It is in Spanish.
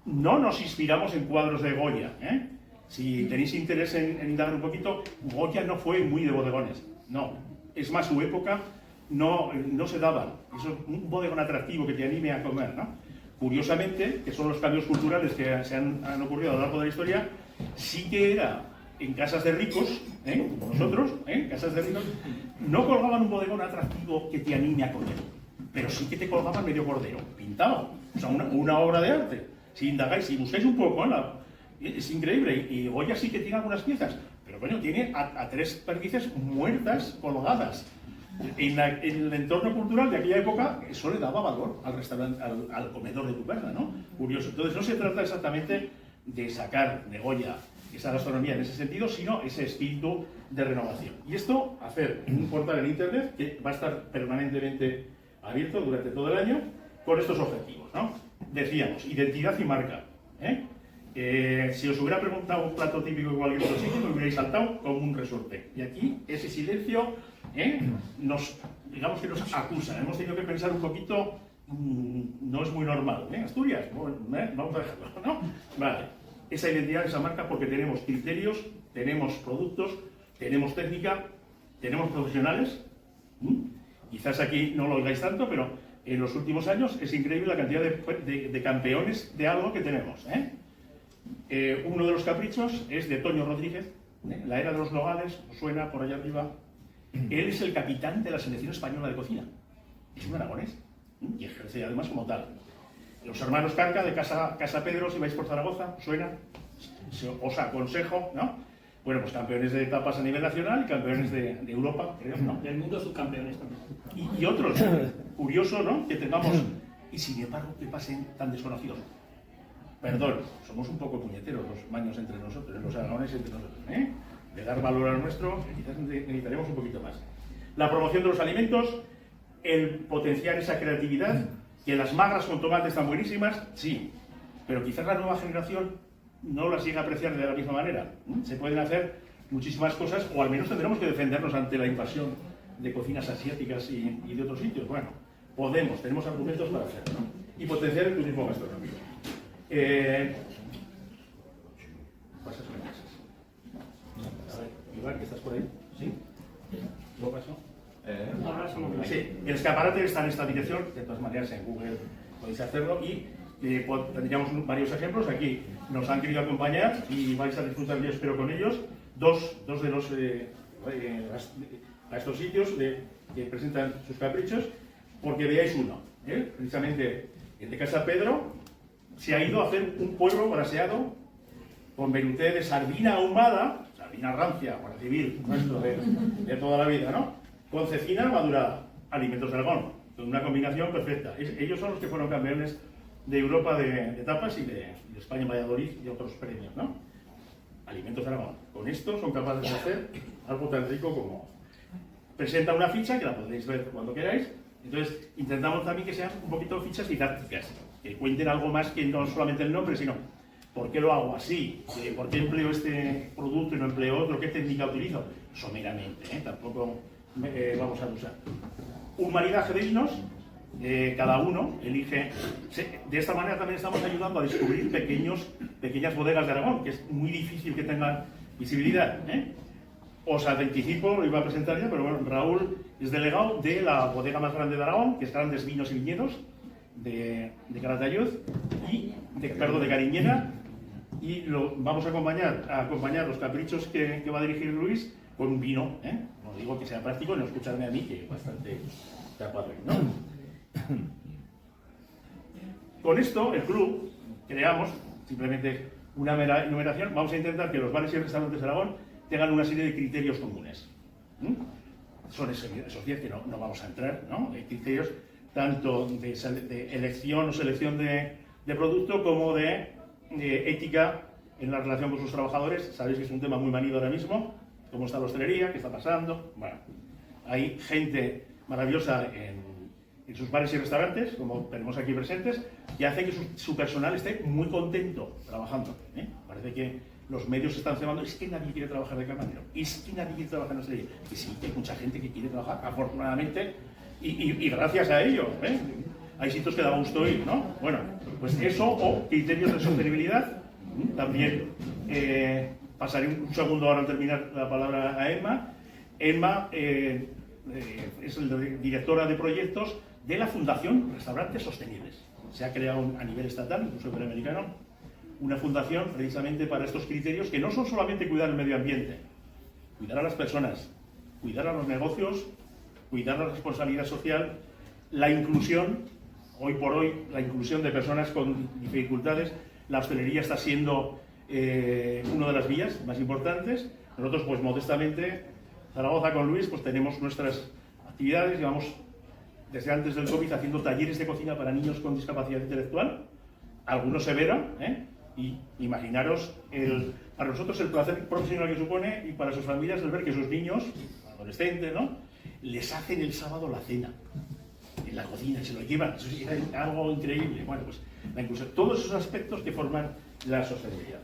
no nos inspiramos en cuadros de Goya, ¿eh? Si tenéis interés en indagar un poquito, Goya no fue muy de bodegones, no. Es más, su época no se daba. Eso es un bodegón atractivo que te anime a comer, ¿no? Curiosamente, que son los cambios culturales que se han ocurrido a lo largo de la historia, sí que era en casas de ricos, como nosotros, casas de ricos, no colgaban un bodegón atractivo que te anime a comer, pero sí que te colgaban medio cordero, pintado, o sea, una obra de arte. Si indagáis, si buscáis un poco, es increíble, y Goya sí que tiene algunas piezas, pero bueno, tiene a 3 perdices muertas colgadas. En el entorno cultural de aquella época, eso le daba valor al restaurante, al comedor de tu casa, ¿no? Curioso. Entonces, no se trata exactamente de sacar de Goya esa gastronomía en ese sentido, sino ese espíritu de renovación. Y esto, hacer un portal en Internet que va a estar permanentemente abierto durante todo el año con estos objetivos, ¿no? Decíamos, identidad y marca, si os hubiera preguntado un plato típico de cualquier otro sitio, me hubierais saltado como un resorte. Y aquí, ese silencio, digamos que nos acusa. Hemos tenido que pensar un poquito, no es muy normal. Asturias, bueno, vamos a dejarlo, ¿no? Vale. Esa identidad, esa marca, porque tenemos criterios, tenemos productos, tenemos técnica, tenemos profesionales. Quizás aquí no lo oigáis tanto, pero en los últimos años es increíble la cantidad de campeones de algo que tenemos. Uno de los caprichos es de Toño Rodríguez, la era de los nogales, suena por allá arriba. Él es el capitán de la selección española de cocina. Es un aragonés y ejerce además como tal. Los hermanos Carca de Casa Pedro, si vais por Zaragoza, suena, os aconsejo, ¿no? Bueno, pues campeones de etapas a nivel nacional y campeones de Europa, creo, ¿no? Del mundo subcampeones también. Y otros, curioso, ¿no? Que tengamos, y sin embargo, que pasen tan desconocidos. Perdón, somos un poco puñeteros los maños entre nosotros, los aragoneses entre nosotros, de dar valor al nuestro, quizás necesitaremos un poquito más. La promoción de los alimentos, el potenciar esa creatividad, que las magras con tomate están buenísimas, sí, pero quizás la nueva generación no las llega a apreciar de la misma manera. Se pueden hacer muchísimas cosas, o al menos tendremos que defendernos ante la invasión de cocinas asiáticas y de otros sitios. Bueno, tenemos argumentos para hacerlo, ¿no? Y potenciar el turismo gastronómico. Pasas con mesas. A ver, Iván, que estás por ahí. ¿Sí? ¿Lo paso? Sí, el escaparate está en esta dirección, de todas maneras en Google podéis hacerlo y tendríamos varios ejemplos. Aquí nos han querido acompañar y vais a disfrutar, yo espero, con ellos, dos de los a estos sitios que presentan sus caprichos, porque veáis uno, precisamente el de Casa Pedro. Se ha ido a hacer un pueblo braseado con velouté de sardina ahumada, sardina rancia, para civil, nuestro de toda la vida, ¿no? Con cecina madurada, alimentos de Aragón, con una combinación perfecta. Ellos son los que fueron campeones de Europa de tapas y de España en Valladolid y otros premios, ¿no? Alimentos de Aragón. Con esto son capaces de hacer algo tan rico como... Presenta una ficha que la podéis ver cuando queráis. Entonces, intentamos también que sean un poquito fichas didácticas, que cuenten algo más que no solamente el nombre, sino por qué lo hago así, por qué empleo este producto y no empleo otro, qué técnica utilizo. Someramente, tampoco vamos a usar. Un maridaje de vinos, cada uno elige. De esta manera también estamos ayudando a descubrir pequeñas bodegas de Aragón, que es muy difícil que tengan visibilidad. Os anticipo, lo iba a presentar ya, pero bueno, Raúl es delegado de la bodega más grande de Aragón, que es Grandes Vinos y Viñedos, de Calatayud, y de Cariñena, y vamos a acompañar los caprichos que va a dirigir Luis con un vino, no digo que sea práctico, no escucharme a mí, que es bastante capaz, ¿no? Con esto, el club, creamos simplemente una mera enumeración. Vamos a intentar que los bares y restaurantes de Aragón tengan una serie de criterios comunes. Son esos 10 que no vamos a entrar, ¿no? Hay criterios tanto de elección o selección de producto como de ética en la relación con sus trabajadores. Sabéis que es un tema muy manido ahora mismo. ¿Cómo está la hostelería? ¿Qué está pasando? Bueno, hay gente maravillosa en sus bares y restaurantes, como tenemos aquí presentes, que hace que su personal esté muy contento trabajando. Parece que los medios se están cebando. Es que nadie quiere trabajar de camarero, es que nadie quiere trabajar en la hostelería. Y sí, hay mucha gente que quiere trabajar, afortunadamente, y gracias a ello. hay sitios que da gusto ir, ¿no? Bueno, pues eso o criterios de sostenibilidad. También pasaré un segundo ahora al terminar la palabra a Emma. Emma es la directora de proyectos de la Fundación Restaurantes Sostenibles. Se ha creado a nivel estatal, incluso iberoamericano, una fundación precisamente para estos criterios que no son solamente cuidar el medio ambiente, cuidar a las personas, cuidar a los negocios, cuidar la responsabilidad social, la inclusión, hoy por hoy, la inclusión de personas con dificultades. La hostelería está siendo una de las vías más importantes. Nosotros, pues modestamente, Zaragoza con Luis, pues tenemos nuestras actividades, llevamos desde antes del COVID haciendo talleres de cocina para niños con discapacidad intelectual, algunos severa, y imaginaros para nosotros el placer profesional que supone y para sus familias el ver que sus niños, adolescentes, ¿no?, les hacen el sábado la cena en la cocina, se lo llevan, eso es algo increíble. Bueno, pues la inclusión, todos esos aspectos que forman la sostenibilidad.